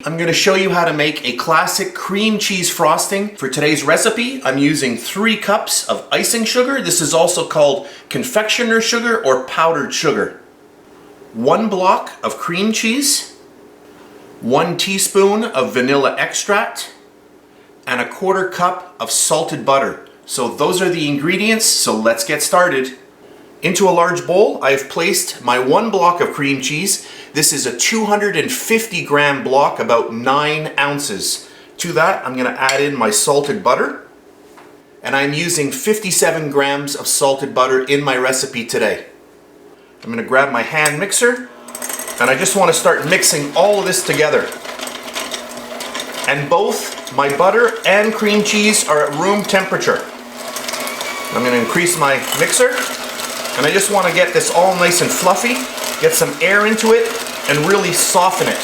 I'm going to show you how to make a classic cream cheese frosting. For today's recipe, I'm using 3 cups of icing sugar. This is also called confectioner sugar or powdered sugar. 1 block of cream cheese, 1 teaspoon of vanilla extract, and 1/4 cup of salted butter. So those are the ingredients, so let's get started. Into a large bowl, I have placed my 1 block of cream cheese. This is a 250 gram block, about 9 ounces. To that, I'm going to add in my salted butter. And I'm using 57 grams of salted butter in my recipe today. I'm going to grab my hand mixer, and I just want to start mixing all of this together. And both my butter and cream cheese are at room temperature. I'm going to increase my mixer. And I just want to get this all nice and fluffy, get some air into it, and really soften it.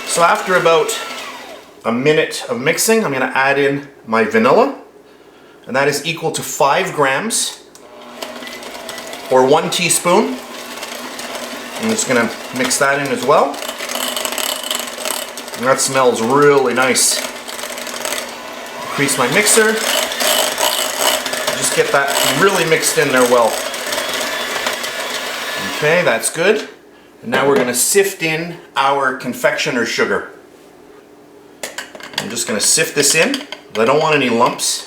So after about a minute of mixing, I'm going to add in my vanilla. And that is equal to 5 grams, or 1 teaspoon. I'm just going to mix that in as well. And that smells really nice. Increase my mixer. Just get that really mixed in there well. Okay, that's good. And now we're going to sift in our confectioner sugar. I'm just going to sift this in. I don't want any lumps.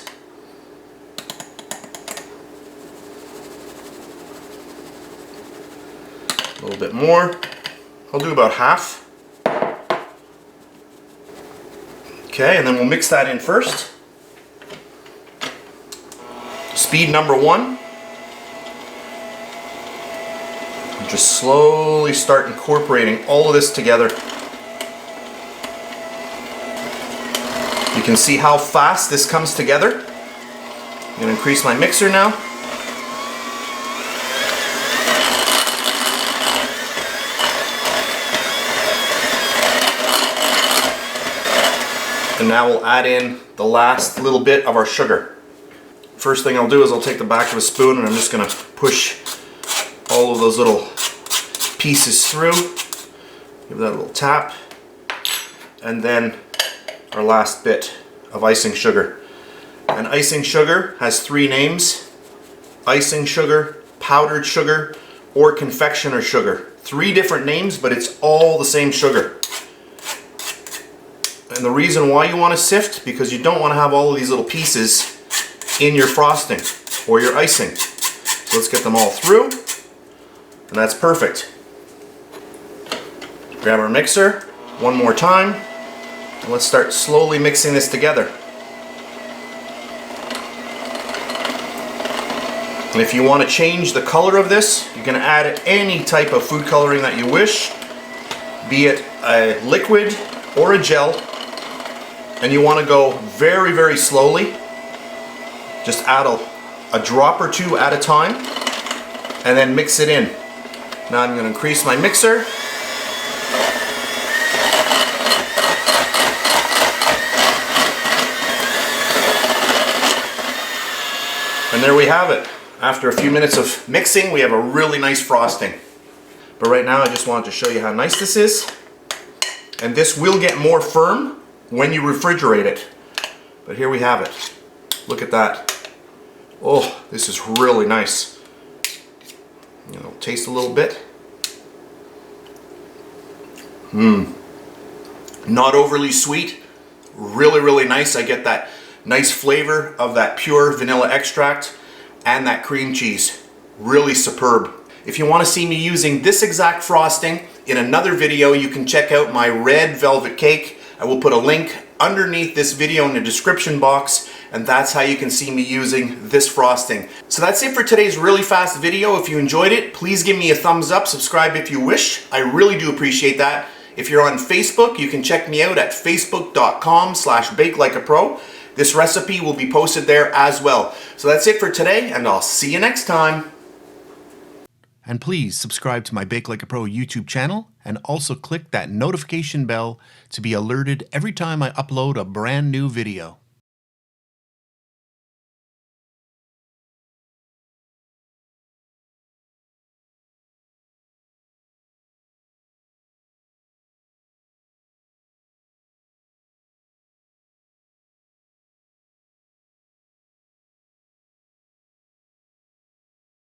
A little bit more. I'll do about half. Okay, and then we'll mix that in first. Speed number 1. And just slowly start incorporating all of this together. You can see how fast this comes together. I'm going to increase my mixer now. And now we'll add in the last little bit of our sugar. First thing I'll do is I'll take the back of a spoon and I'm just going to push all of those little pieces through. Give that a little tap. And then our last bit of icing sugar. And icing sugar has 3 names: icing sugar, powdered sugar, or confectioner sugar. 3 different names, but it's all the same sugar. And the reason why you want to sift, because you don't want to have all of these little pieces in your frosting or your icing. So let's get them all through, and that's perfect. Grab our mixer one more time, and let's start slowly mixing this together. And if you want to change the color of this, you can add any type of food coloring that you wish, be it a liquid or a gel. And you want to go very, very slowly. Just add a drop or 2 at a time, and then mix it in. Now I'm going to increase my mixer. And there we have it. After a few minutes of mixing, we have a really nice frosting. But right now I just wanted to show you how nice this is. And this will get more firm when you refrigerate it. But here we have it. Look at that. Oh, this is really nice. You know, taste a little bit. Not overly sweet. Really, really nice. I get that nice flavor of that pure vanilla extract and that cream cheese. Really superb. If you want to see me using this exact frosting in another video, you can check out my red velvet cake. I will put a link underneath this video in the description box, and that's how you can see me using this frosting. So that's it for today's really fast video. If you enjoyed it, please give me a thumbs up, subscribe if you wish. I really do appreciate that. If you're on Facebook, you can check me out at facebook.com/BakeLikeAPro. This recipe will be posted there as well. So that's it for today, and I'll see you next time. And please subscribe to my Bake Like a Pro YouTube channel, and also click that notification bell to be alerted every time I upload a brand new video.